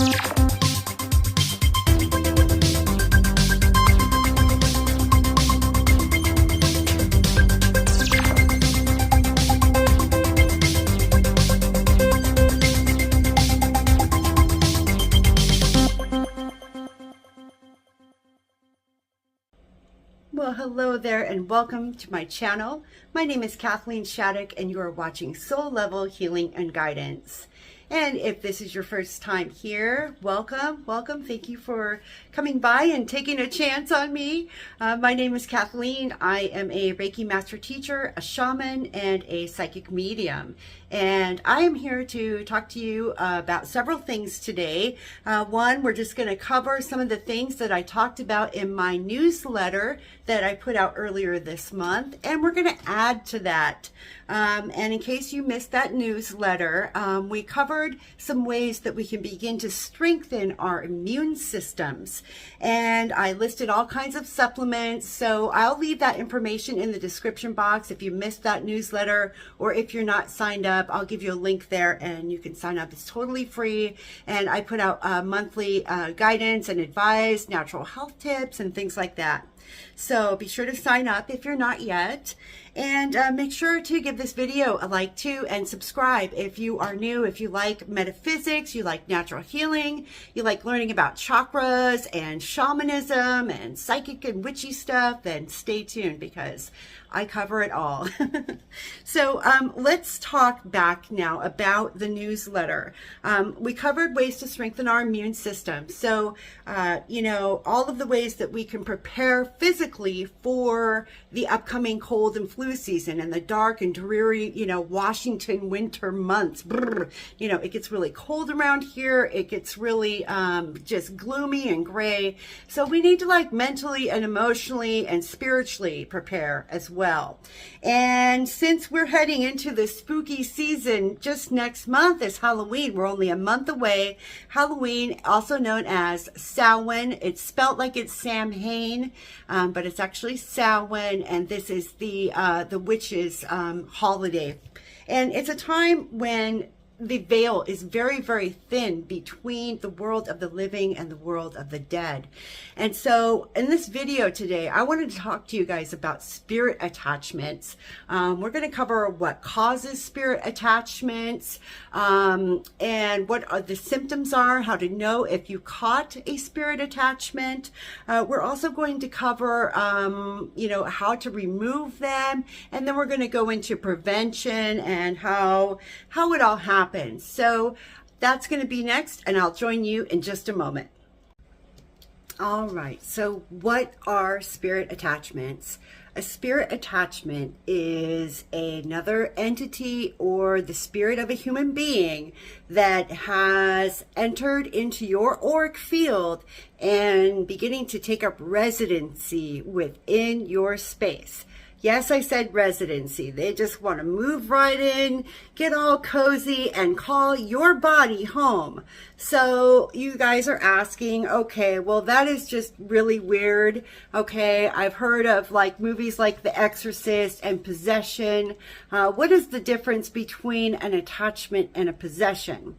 Well, hello there and welcome to my channel. My name is Kathleen Shamanic and you are watching Soul Level Healing and Guidance. And if this is your first time here, welcome. Thank you for coming by and taking a chance on me. My name is Kathleen. I am a Reiki master teacher, a shaman, and a psychic medium. And I am here to talk to you about several things today. One, we're just going to cover some of the things that I talked about in my newsletter that I put out earlier this month. And we're going to add to that. And in case you missed that newsletter, we covered some ways that we can begin to strengthen our immune systems. And I listed all kinds of supplements. So I'll leave that information in the description box. If you missed that newsletter or if you're not signed up, I'll give you a link there and you can sign up. It's totally free. And I put out monthly guidance and advice, natural health tips and things like that. So be sure to sign up if you're not yet. And make sure to give this video a like too and subscribe if you are new, if you like metaphysics, you like natural healing, you like learning about chakras and shamanism and psychic and witchy stuff, then stay tuned because I cover it all. So let's talk back now about the newsletter. We covered ways to strengthen our immune system. So, you know, all of the ways that we can prepare physically for the upcoming cold and flu season and the dark and dreary, you know, Washington winter months. Brr, you know, it gets really cold around here. It gets really just gloomy and gray. So we need to like mentally and emotionally and spiritually prepare as well. And since we're heading into the spooky season, just next month is Halloween. We're only a month away. Halloween, also known as Samhain. It's spelt like it's Samhain, but it's actually Samhain, and this is the witches' holiday. And it's a time when the veil is very, very thin between the world of the living and the world of the dead. And so in this video today, I wanted to talk to you guys about spirit attachments. We're going to cover what causes spirit attachments, and what are the symptoms are, how to know if you caught a spirit attachment. We're also going to cover, you know, how to remove them. And then we're going to go into prevention and how it all happens. So that's going to be next, and I'll join you in just a moment. All right, so what are spirit attachments? A spirit attachment is another entity or the spirit of a human being that has entered into your auric field and beginning to take up residency within your space. Yes, I said residency. They just want to move right in, get all cozy, and call your body home. So you guys are asking, okay, well, that is just really weird. Okay, I've heard of like movies like The Exorcist and Possession. What is the difference between an attachment and a possession?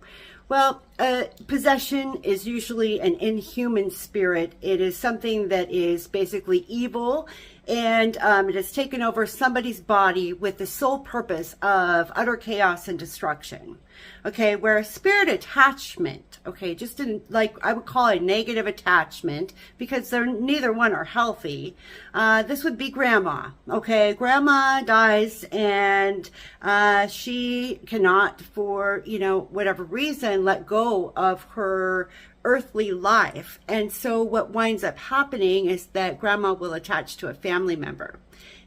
Well, possession is usually an inhuman spirit. It is something that is basically evil, and it has taken over somebody's body with the sole purpose of utter chaos and destruction. Okay, where a spirit attachment, okay, just in, like I would call it a negative attachment because they're neither one are healthy. This would be grandma. Okay, grandma dies and she cannot, for you know whatever reason, let go of her earthly life. And so what winds up happening is that grandma will attach to a family member.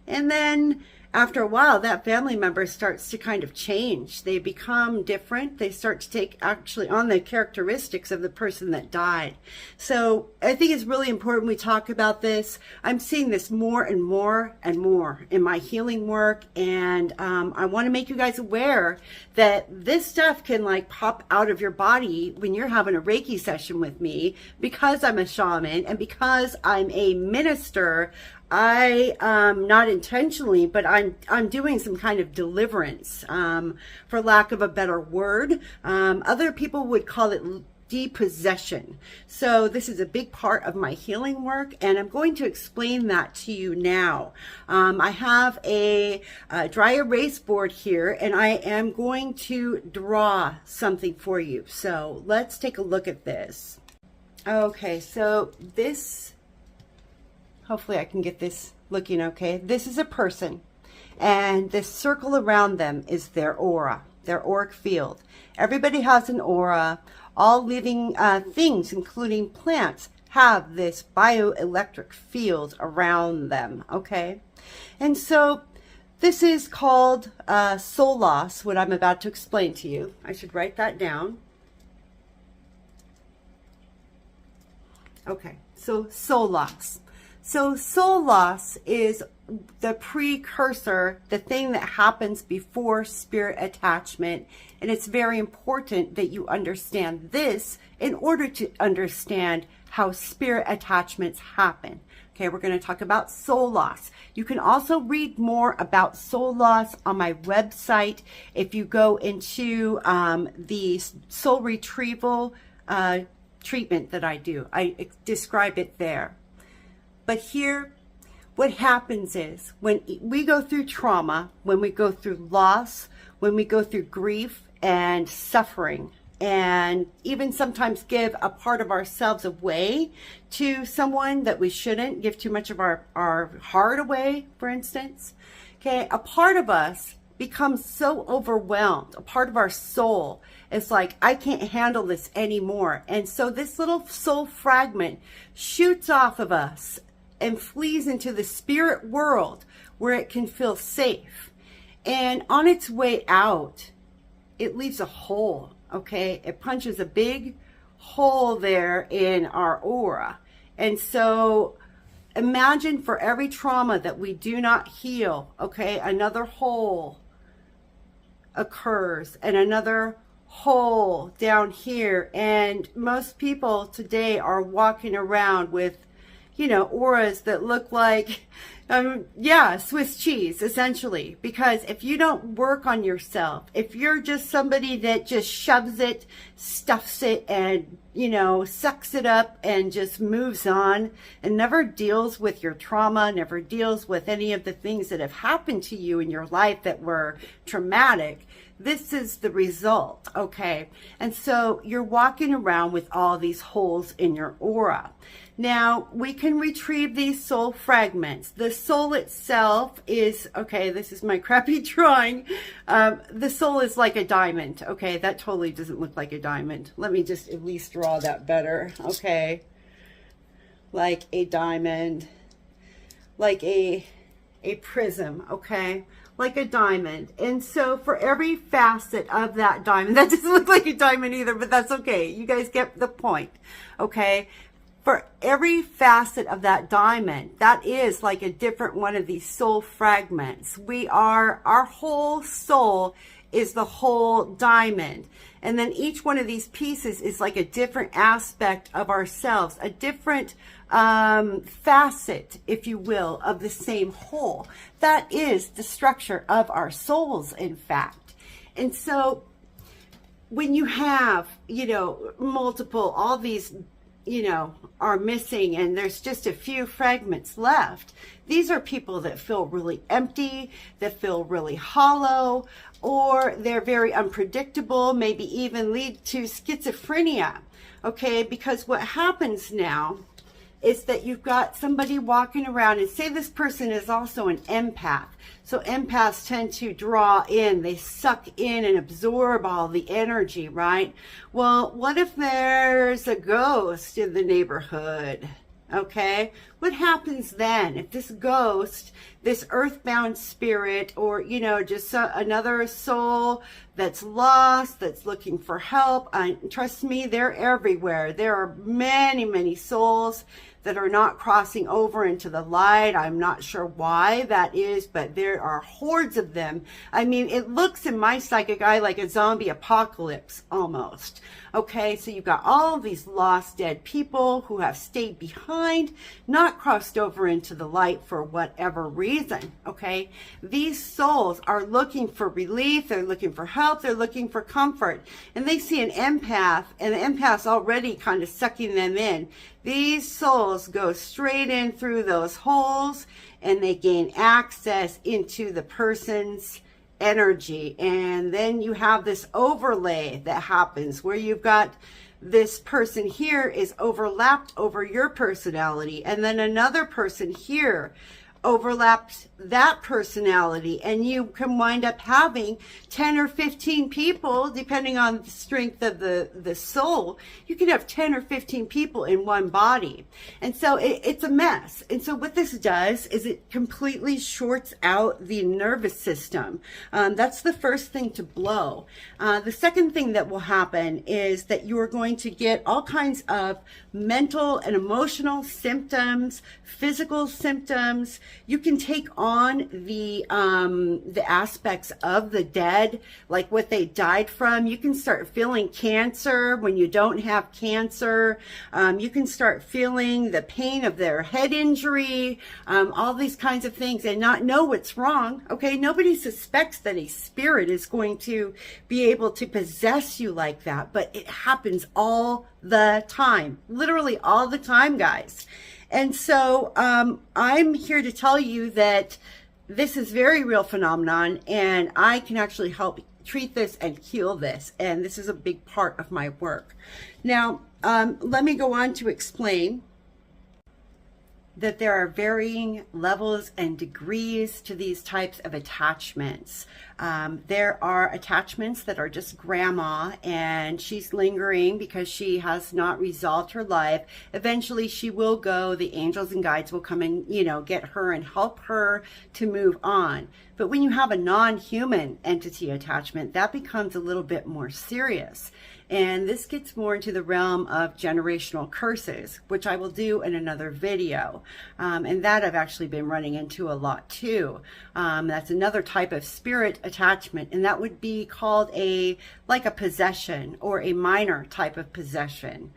And then after a while, that family member starts to kind of change. They become different. They start to take actually on the characteristics of the person that died. So I think it's really important we talk about this. I'm seeing this more and more and more in my healing work. And I want to make you guys aware that this stuff can like pop out of your body when you're having a Reiki session with me, because I'm a shaman and because I'm a minister. I not intentionally, but I'm doing some kind of deliverance, for lack of a better word. Other people would call it depossession. So this is a big part of my healing work, and I'm going to explain that to you now. I have a dry erase board here, and I am going to draw something for you. So let's take a look at this. Okay, so this, hopefully I can get this looking okay. This is a person, and this circle around them is their aura, their auric field. Everybody has an aura. All living things, including plants, have this bioelectric field around them, okay? And so this is called soul loss, what I'm about to explain to you. I should write that down. Okay, so soul loss. So soul loss is the precursor, the thing that happens before spirit attachment. And it's very important that you understand this in order to understand how spirit attachments happen. Okay, we're going to talk about soul loss. You can also read more about soul loss on my website. If you go into the soul retrieval treatment that I do, I describe it there. But here, what happens is when we go through trauma, when we go through loss, when we go through grief and suffering, and even sometimes give a part of ourselves away to someone that we shouldn't, give too much of our heart away, for instance, okay, a part of us becomes so overwhelmed. A part of our soul is like, I can't handle this anymore. And so this little soul fragment shoots off of us and flees into the spirit world where it can feel safe. And on its way out, it leaves a hole, okay? It punches a big hole there in our aura. And so imagine for every trauma that we do not heal, okay, another hole occurs and another hole down here. And most people today are walking around with, you know, auras that look like, Swiss cheese, essentially. Because if you don't work on yourself, if you're just somebody that just shoves it, stuffs it, and, you know, sucks it up and just moves on and never deals with your trauma, never deals with any of the things that have happened to you in your life that were traumatic, this is the result, okay? And so you're walking around with all these holes in your aura. Now, we can retrieve these soul fragments. The soul itself is, okay, this is my crappy drawing. The soul is like a diamond, okay? That totally doesn't look like a diamond. Let me just at least draw that better, okay? Like a diamond, like a prism, okay? Like a diamond. And so for every facet of that diamond, that doesn't look like a diamond either, but that's okay. You guys get the point, okay? For every facet of that diamond, that is like a different one of these soul fragments. Our whole soul is the whole diamond. And then each one of these pieces is like a different aspect of ourselves, a different facet, if you will, of the same whole. That is the structure of our souls, in fact. And so when you have, you know, multiple, all these, you know, are missing and there's just a few fragments left, these are people that feel really empty, that feel really hollow, or they're very unpredictable, maybe even lead to schizophrenia, okay? Because what happens now is that you've got somebody walking around, and say this person is also an empath. So empaths tend to draw in, they suck in and absorb all the energy, right? Well, what if there's a ghost in the neighborhood? Okay, what happens then if this ghost, this earthbound spirit, or, you know, just another soul that's lost, that's looking for help? Trust me, they're everywhere. There are many, many souls that are not crossing over into the light. I'm not sure why that is, but there are hordes of them. I mean, it looks in my psychic eye like a zombie apocalypse almost. Okay, so you've got all these lost dead people who have stayed behind, not crossed over into the light for whatever reason. Okay, these souls are looking for relief, they're looking for help, they're looking for comfort, and they see an empath, and the empath's already kind of sucking them in. These souls go straight in through those holes, and they gain access into the person's energy. And then you have this overlay that happens where you've got this person here is overlapped over your personality, and then another person here overlaps that personality, and you can wind up having 10 or 15 people, depending on the strength of the soul. You can have 10 or 15 people in one body, and so it's a mess. And so what this does is it completely shorts out the nervous system. That's the first thing to blow. The second thing that will happen is that you are going to get all kinds of mental and emotional symptoms, physical symptoms. You can take on the aspects of the dead, like what they died from. You can start feeling cancer when you don't have cancer. You can start feeling the pain of their head injury, all these kinds of things, and not know what's wrong. Okay, nobody suspects that a spirit is going to be able to possess you like that, but it happens all the time, literally all the time, guys. And so I'm here to tell you that this is very real phenomenon, and I can actually help treat this and heal this. And this is a big part of my work. Now, let me go on to explain that there are varying levels and degrees to these types of attachments. There are attachments that are just grandma, and she's lingering because she has not resolved her life. Eventually she will go. The angels and guides will come and, get her and help her to move on. But when you have a non-human entity attachment, that becomes a little bit more serious. And this gets more into the realm of generational curses, which I will do in another video. And that I've actually been running into a lot too. That's another type of spirit attachment, and that would be called like a possession, or a minor type of possession.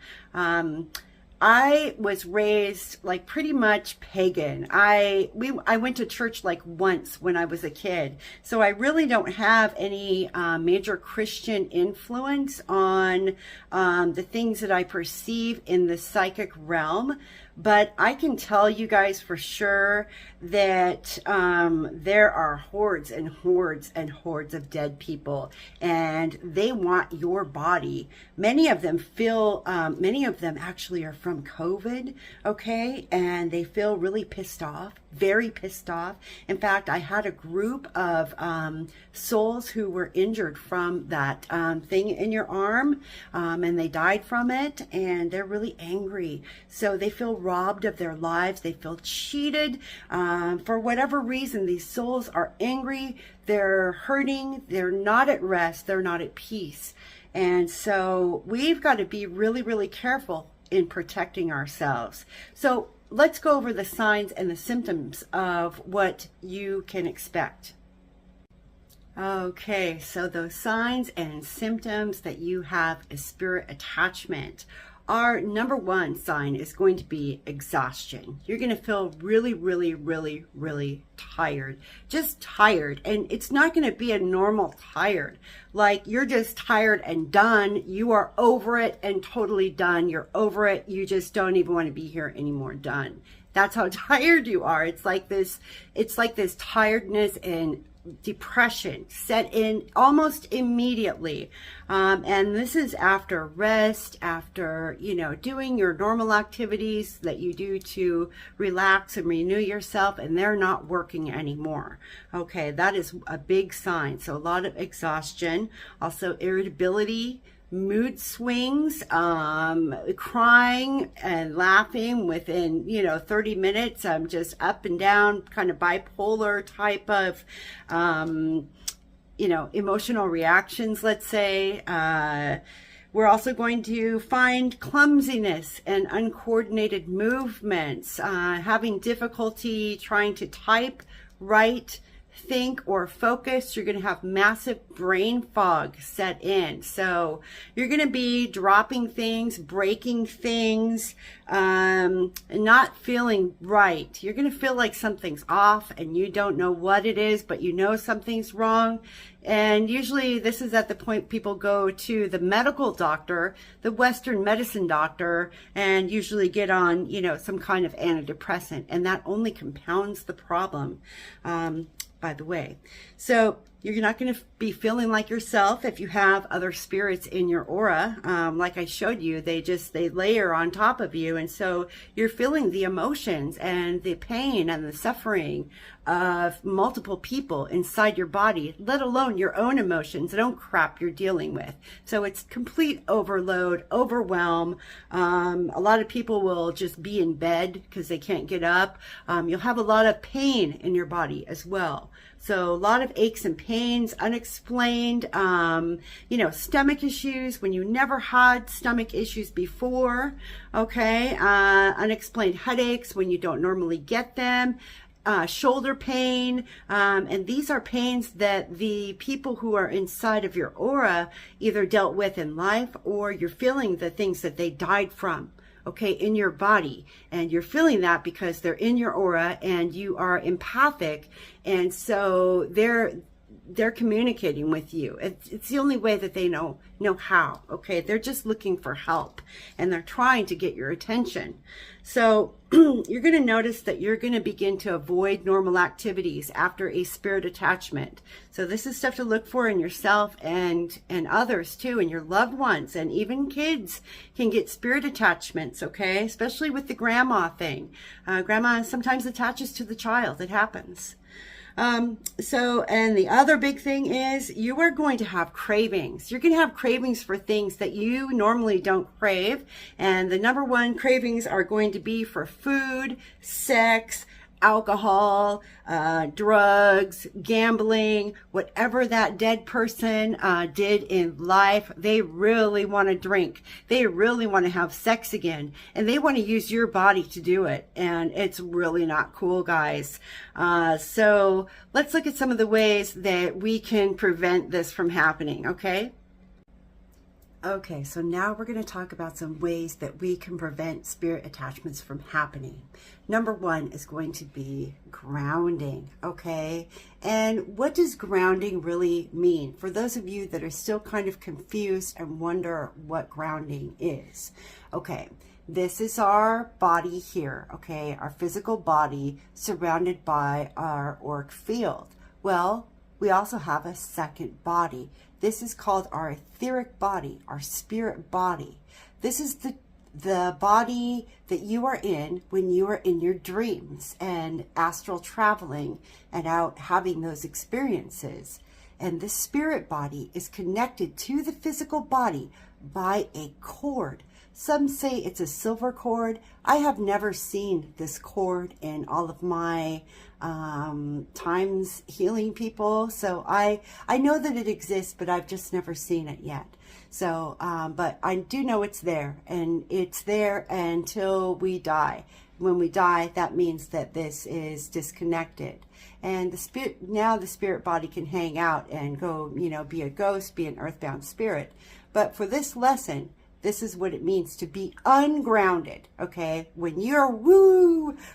I was raised like pretty much pagan. I went to church like once when I was a kid. So I really don't have any major Christian influence on the things that I perceive in the psychic realm. But I can tell you guys for sure that there are hordes and hordes and hordes of dead people, and they want your body. Many of them actually are from COVID, okay? And they feel really pissed off, very pissed off. In fact, I had a group of souls who were injured from that thing in your arm, and they died from it, and they're really angry. So they feel robbed of their lives. They feel cheated. For whatever reason, these souls are angry. They're hurting. They're not at rest. They're not at peace. And so we've got to be really, really careful in protecting ourselves. So let's go over the signs and the symptoms of what you can expect. Okay, so those signs and symptoms that you have a spirit attachment. Our number one sign is going to be exhaustion. You're going to feel really, really, really, really tired. Just tired. And it's not going to be a normal tired. Like you're just tired and done. You are over it and totally done. You're over it. You just don't even want to be here anymore. Done. That's how tired you are. It's like this tiredness and depression set in almost immediately, and this is after rest, after doing your normal activities that you do to relax and renew yourself, and they're not working anymore. Okay, that is a big sign. So a lot of exhaustion, also irritability, mood swings, crying and laughing within 30 minutes. I'm just up and down, kind of bipolar type of emotional reactions, let's say. We're also going to find clumsiness and uncoordinated movements, having difficulty trying to type, write, think or focus, you're going to have massive brain fog set in. So you're going to be dropping things, breaking things, and not feeling right. You're going to feel like something's off and you don't know what it is, but you know something's wrong. And usually this is at the point people go to the medical doctor, the Western medicine doctor, and usually get on, some kind of antidepressant. And that only compounds the problem, by the way. So you're not going to be feeling like yourself if you have other spirits in your aura. Like I showed you, they layer on top of you. And so you're feeling the emotions and the pain and the suffering of multiple people inside your body, let alone your own emotions and own crap you're dealing with. So it's complete overload, overwhelm. A lot of people will just be in bed because they can't get up. You'll have a lot of pain in your body as well. So a lot of aches and pains, unexplained, stomach issues when you never had stomach issues before, okay? Unexplained headaches when you don't normally get them, shoulder pain, and these are pains that the people who are inside of your aura either dealt with in life, or you're feeling the things that they died from. Okay, in your body, and you're feeling that because they're in your aura and you are empathic, and so they're communicating with you. It's the only way that they know how. Okay, they're just looking for help and they're trying to get your attention. So you're going to notice that you're going to begin to avoid normal activities after a spirit attachment. So this is stuff to look for in yourself and others too, and your loved ones, and even kids can get spirit attachments, okay? Especially with the grandma thing. Grandma sometimes attaches to the child. It happens. And the other big thing is you are going to have cravings. You're going to have cravings for things that you normally don't crave. And the number one cravings are going to be for food, sex, alcohol, drugs, gambling, whatever that dead person did in life. They really want to drink. They really want to have sex again. And they want to use your body to do it. And it's really not cool, guys. So let's look at some of the ways that we can prevent this from happening, okay? Okay, so now we're going to talk about some ways that we can prevent spirit attachments from happening. Number one is going to be grounding, okay? And what does grounding really mean? For those of you that are still kind of confused and wonder what grounding is. Okay, this is our body here, okay? Our physical body surrounded by our auric field. Well, we also have a second body. This is called our etheric body, our spirit body. This is the body that you are in when you are in your dreams and astral traveling and out having those experiences. And the spirit body is connected to the physical body by a cord. Some say it's a silver cord. I have never seen this cord in all of my times healing people. So I know that it exists, but I've just never seen it yet. So, but I do know it's there, and it's there until we die. When we die, that means that this is disconnected. And the spirit body can hang out and go, be a ghost, be an earthbound spirit. But for this lesson, this is what it means to be ungrounded, okay? When you're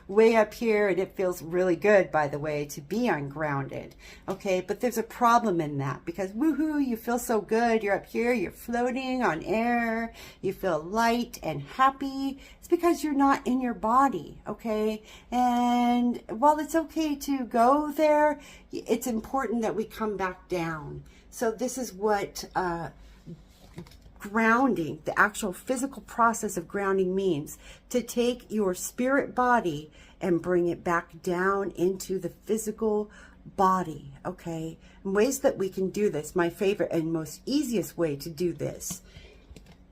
way up here, and it feels really good, by the way, to be ungrounded, okay? But there's a problem in that because you feel so good. You're up here, you're floating on air, you feel light and happy. It's because you're not in your body, okay? And while it's okay to go there, it's important that we come back down. So this is what grounding, the actual physical process of grounding, means to take your spirit body and bring it back down into the physical body, okay? And ways that we can do this, my favorite and most easiest way to do this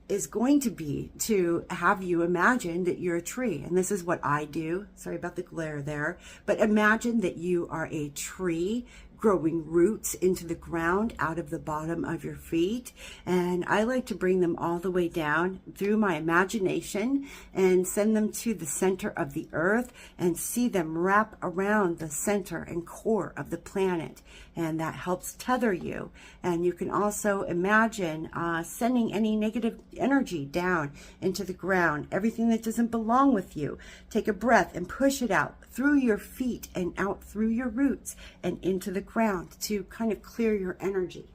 is going to be to have you imagine that you're a tree. And this is what I do. Sorry about the glare there. But imagine that you are a tree growing roots into the ground out of the bottom of your feet. And I like to bring them all the way down through my imagination and send them to the center of the earth and see them wrap around the center and core of the planet. And that helps tether you. And you can also imagine sending any negative energy down into the ground, everything that doesn't belong with you. Take a breath and push it out through your feet and out through your roots and into the ground to kind of clear your energy.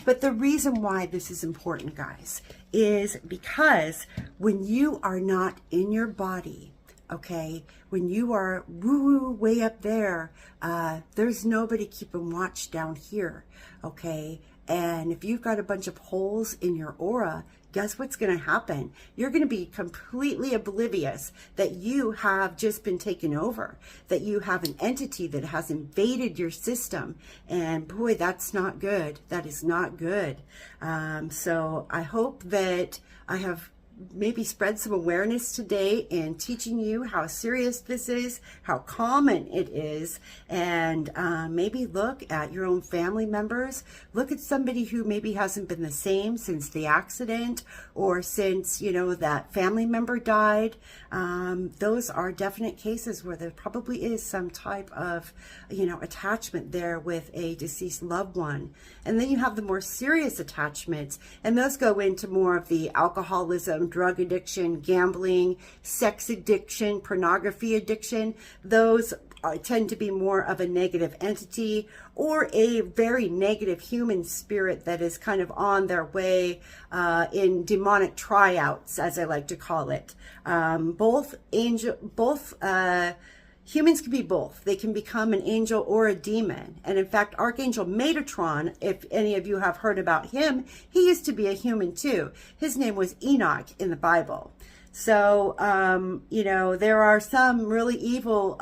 But the reason why this is important, guys, is because when you are not in your body, okay, when you are woo-woo way up there, there's nobody keeping watch down here, okay? And if you've got a bunch of holes in your aura, guess what's going to happen? You're going to be completely oblivious that you have just been taken over, that you have an entity that has invaded your system. And boy, that's not good. That is not good. So I hope that I have maybe spread some awareness today in teaching you how serious this is, how common it is, and maybe look at your own family members. Look at somebody who maybe hasn't been the same since the accident or since, you know, that family member died. Those are definite cases where there probably is some type of, you know, attachment there with a deceased loved one. And then you have the more serious attachments, and those go into more of the alcoholism, drug addiction, gambling, sex addiction, pornography addiction. Those tend to be more of a negative entity or a very negative human spirit that is kind of on their way in demonic tryouts, as I like to call it. Humans can be both. They can become an angel or a demon. And in fact, Archangel Metatron, if any of you have heard about him, he used to be a human too. His name was Enoch in the Bible. So, you know, there are some really evil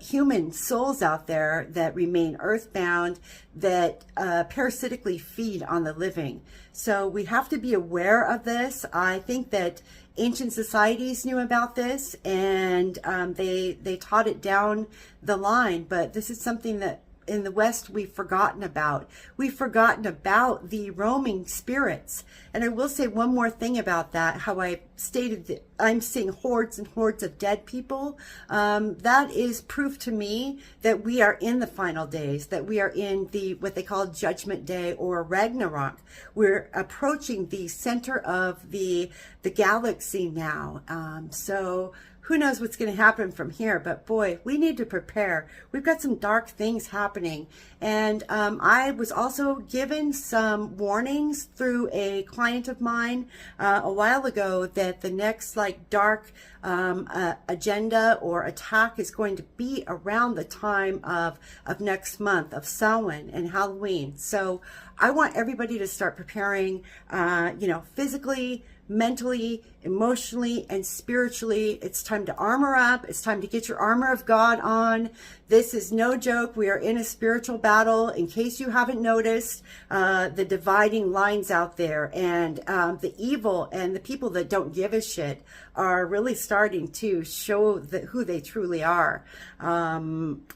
human souls out there that remain earthbound, that parasitically feed on the living. So we have to be aware of this. I think that ancient societies knew about this, and they taught it down the line, but this is something that in the West we've forgotten about. We've forgotten about the roaming spirits. And I will say one more thing about that, how I stated that I'm seeing hordes and hordes of dead people. That is proof to me that we are in the final days, that we are in the what they call Judgment Day or Ragnarok. We're approaching the center of the galaxy now. So who knows what's going to happen from here, but boy, we need to prepare. We've got some dark things happening. And I was also given some warnings through a client of mine a while ago that the next like dark agenda or attack is going to be around the time of next month, of Samhain and Halloween. So I want everybody to start preparing, you know, physically, mentally, emotionally, and spiritually. It's time to armor up. It's time to get your armor of God on. This is no joke. We are in a spiritual battle. In case you haven't noticed, the dividing lines out there, and the evil and the people that don't give a shit are really starting to show who they truly are.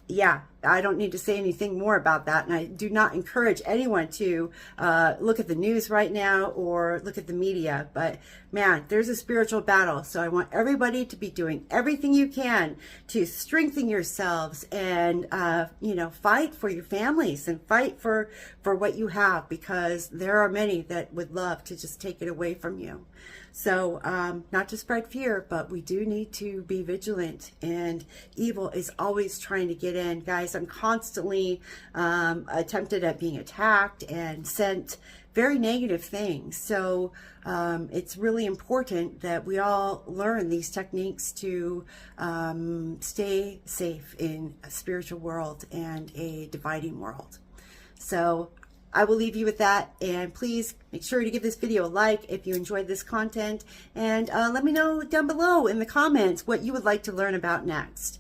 Yeah, I don't need to say anything more about that. And I do not encourage anyone to look at the news right now or look at the media. But man, there's a spiritual battle. So I want everybody to be doing everything you can to strengthen yourselves and, you know, fight for your families and fight for what you have, because there are many that would love to just take it away from you. So not to spread fear, but we do need to be vigilant, and evil is always trying to get in. Guys, I'm constantly attempted at being attacked and sent very negative things. So it's really important that we all learn these techniques to stay safe in a spiritual world and a dividing world. So I will leave you with that, and please make sure to give this video a like if you enjoyed this content, and let me know down below in the comments what you would like to learn about next.